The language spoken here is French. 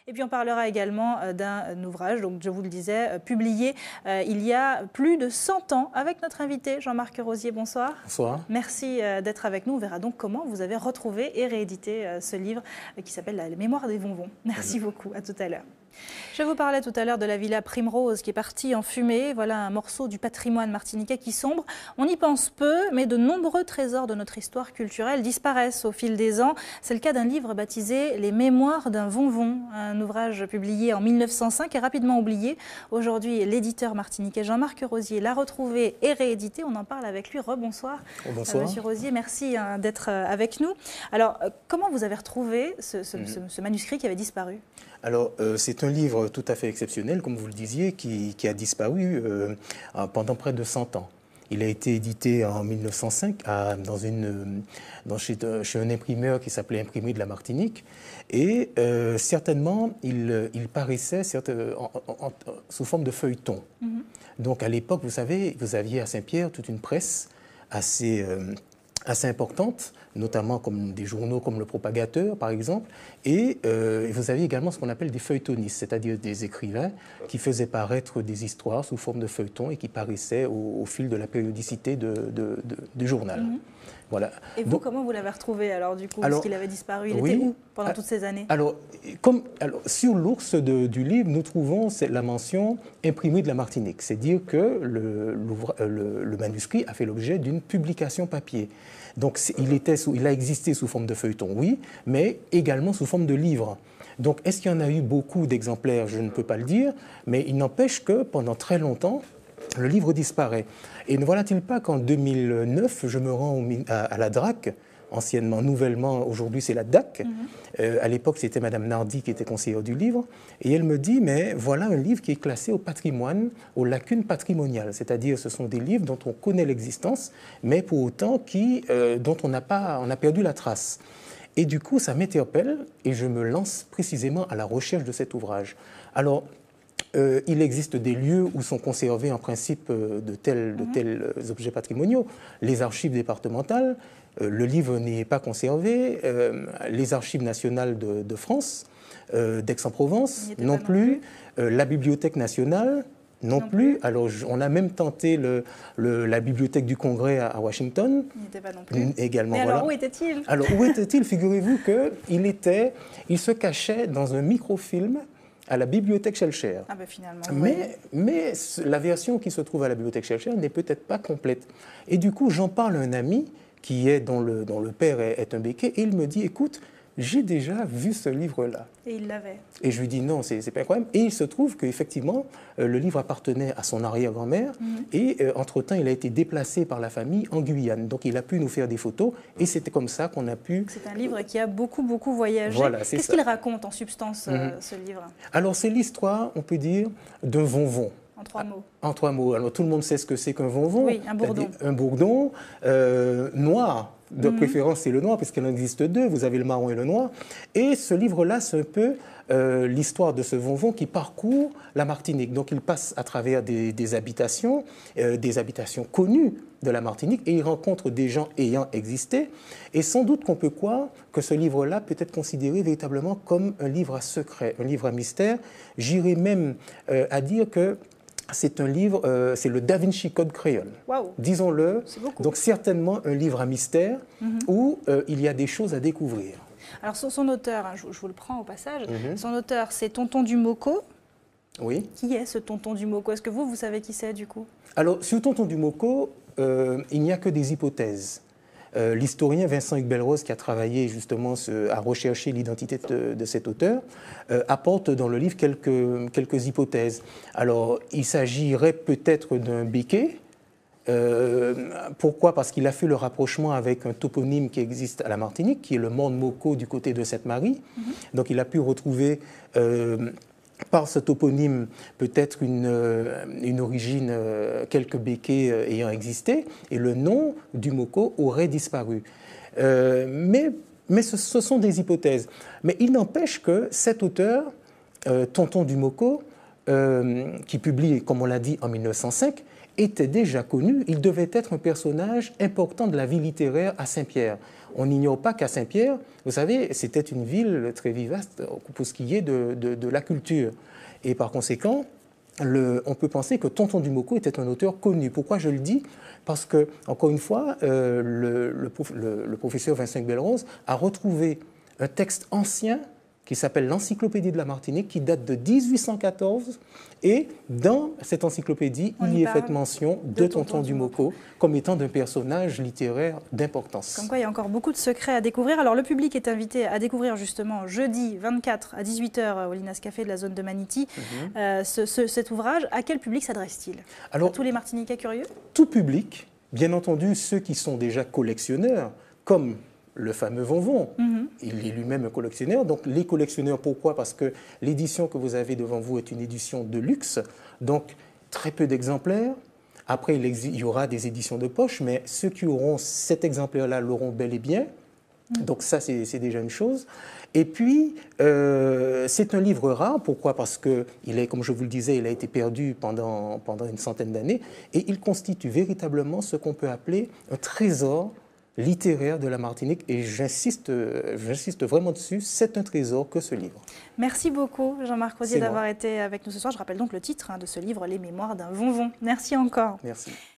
Et puis on parlera également d'un ouvrage, donc je vous le disais, publié il y a plus de 100 ans avec notre invité Jean-Marc Rosier. Bonsoir. Bonsoir. Merci d'être avec nous. On verra donc comment vous avez retrouvé et réédité ce livre qui s'appelle La mémoire des Vonvons. Merci beaucoup. À tout à l'heure. Je vous parlais tout à l'heure de la villa Primrose qui est partie en fumée. Voilà un morceau du patrimoine martiniquais qui sombre. On y pense peu, mais de nombreux trésors de notre histoire culturelle disparaissent au fil des ans. C'est le cas d'un livre baptisé Les Mémoires d'un Vonvon, un ouvrage publié en 1905 et rapidement oublié. Aujourd'hui, l'éditeur martiniquais Jean-Marc Rosier l'a retrouvé et réédité. On en parle avec lui. Rebonsoir. Bonsoir. Monsieur Rosier, merci d'être avec nous. Alors, comment vous avez retrouvé ce manuscrit qui avait disparu ? Alors, c'est un livre tout à fait exceptionnel, comme vous le disiez, qui a disparu pendant près de 100 ans. Il a été édité en 1905 chez un imprimeur qui s'appelait Imprimerie de la Martinique. Et certainement, il paraissait sous forme de feuilleton. Donc, à l'époque, vous savez, vous aviez à Saint-Pierre toute une presse assez importante, notamment comme des journaux comme Le Propagateur, par exemple, et vous aviez également ce qu'on appelle des feuilletonistes, c'est-à-dire des écrivains qui faisaient paraître des histoires sous forme de feuilletons et qui paraissaient au fil de la périodicité du journal. Voilà. Et vous, comment vous l'avez retrouvé alors du coup, parce qu'il avait disparu? Il était où pendant toutes ces années? Alors, sur l'ours du livre, nous trouvons la mention Imprimerie de la Martinique. C'est dire que le manuscrit a fait l'objet d'une publication papier. Donc, il a existé sous forme de feuilleton, oui, mais également sous forme de livre. Donc, est-ce qu'il y en a eu beaucoup d'exemplaires? Je ne peux pas le dire, mais il n'empêche que pendant très longtemps, le livre disparaît. Et ne voilà-t-il pas qu'en 2009, je me rends à la DRAC, nouvellement, aujourd'hui c'est la DAC. À l'époque, c'était Madame Nardi qui était conseillère du livre. Et elle me dit, mais voilà un livre qui est classé au patrimoine, aux lacunes patrimoniales. C'est-à-dire, ce sont des livres dont on connaît l'existence, mais pour autant dont on a perdu la trace. Et du coup, ça m'interpelle et je me lance précisément à la recherche de cet ouvrage. Alors, il existe des lieux où sont conservés en principe de tels objets patrimoniaux. Les archives départementales, le livre n'y est pas conservé, les archives nationales de France, d'Aix-en-Provence non plus, la Bibliothèque nationale non plus. Alors on a même tenté la Bibliothèque du Congrès à Washington. Il n'était pas non plus. Également, mais alors voilà. Où était-il? Alors où était-il? Figurez-vous qu'il se cachait dans un microfilm à la bibliothèque Schellcher. Ah ben finalement. Mais la version qui se trouve à la bibliothèque Schellcher n'est peut-être pas complète. Et du coup, j'en parle à un ami dont le père est un béquet, et il me dit, écoute, j'ai déjà vu ce livre-là. Et il l'avait. Et je lui dis, non, c'est pas incroyable. Et il se trouve qu'effectivement, le livre appartenait à son arrière-grand-mère, et entre-temps, il a été déplacé par la famille en Guyane. Donc, il a pu nous faire des photos, et c'était comme ça qu'on a pu... C'est un livre qui a beaucoup voyagé. Voilà, qu'est-ce qu'il raconte en substance, ce livre? Alors, c'est l'histoire, on peut dire, d'un Vonvon. En 3 mots. En 3 mots. Alors, tout le monde sait ce que c'est qu'un Vonvon. Oui, un bourdon. Un bourdon noir. De préférence, c'est le noir, puisqu'il en existe 2. Vous avez le marron et le noir. Et ce livre-là, c'est un peu l'histoire de ce Vonvon qui parcourt la Martinique. Donc, il passe à travers des habitations connues de la Martinique, et il rencontre des gens ayant existé. Et sans doute qu'on peut croire que ce livre-là peut être considéré véritablement comme un livre à secret, un livre à mystère. J'irais même à dire que c'est un livre, c'est le Da Vinci Code créole. Wow. Disons-le. Donc certainement un livre à mystère où il y a des choses à découvrir. Alors son auteur, je vous le prends au passage, son auteur c'est Tonton Dumoko. Oui. Qui est ce Tonton Dumoko? Est-ce que vous savez qui c'est du coup? Alors sur Tonton Dumoko, il n'y a que des hypothèses. L'historien Vincent Hugues-Belrose, qui a travaillé justement à rechercher l'identité de cet auteur, apporte dans le livre quelques hypothèses. Alors, il s'agirait peut-être d'un béquet. Pourquoi? Parce qu'il a fait le rapprochement avec un toponyme qui existe à la Martinique, qui est le Morne Moko du côté de Sainte-Marie. Donc, il a pu retrouver... par ce toponyme, peut-être une origine, quelques béquets ayant existé, et le nom du Moko aurait disparu. Mais ce sont des hypothèses. Mais il n'empêche que cet auteur, Tonton Dumoko, qui publie, comme on l'a dit, en 1905, était déjà connu. Il devait être un personnage important de la vie littéraire à Saint-Pierre. On n'ignore pas qu'à Saint-Pierre, vous savez, c'était une ville très vivace pour ce qui est de la culture. Et par conséquent, on peut penser que Tonton Dumoko était un auteur connu. Pourquoi je le dis? Parce que, encore une fois, le professeur Vincent Belrose a retrouvé un texte ancien qui s'appelle l'Encyclopédie de la Martinique, qui date de 1814. Et dans cette encyclopédie, il y est fait mention de Tonton Dumoko comme étant d'un personnage littéraire d'importance. Comme quoi, il y a encore beaucoup de secrets à découvrir. Alors, le public est invité à découvrir justement jeudi 24 à 18h au Linas Café de la zone de Maniti cet ouvrage. À quel public s'adresse-t-il? À tous les Martiniquais curieux? Tout public, bien entendu ceux qui sont déjà collectionneurs, comme le fameux Vonvon. Il est lui-même un collectionneur. Donc les collectionneurs, pourquoi? Parce que l'édition que vous avez devant vous est une édition de luxe, donc très peu d'exemplaires. Après, il y aura des éditions de poche, mais ceux qui auront cet exemplaire-là l'auront bel et bien. Donc ça, c'est déjà une chose. Et puis, c'est un livre rare. Pourquoi? Parce que, comme je vous le disais, il a été perdu pendant une centaine d'années. Et il constitue véritablement ce qu'on peut appeler un trésor littéraire de la Martinique, et j'insiste vraiment dessus, c'est un trésor que ce livre. Merci beaucoup Jean-Marc Rosier d'avoir été avec nous ce soir. Je rappelle donc le titre de ce livre, Les Mémoires d'un Vonvon. Merci encore. Merci.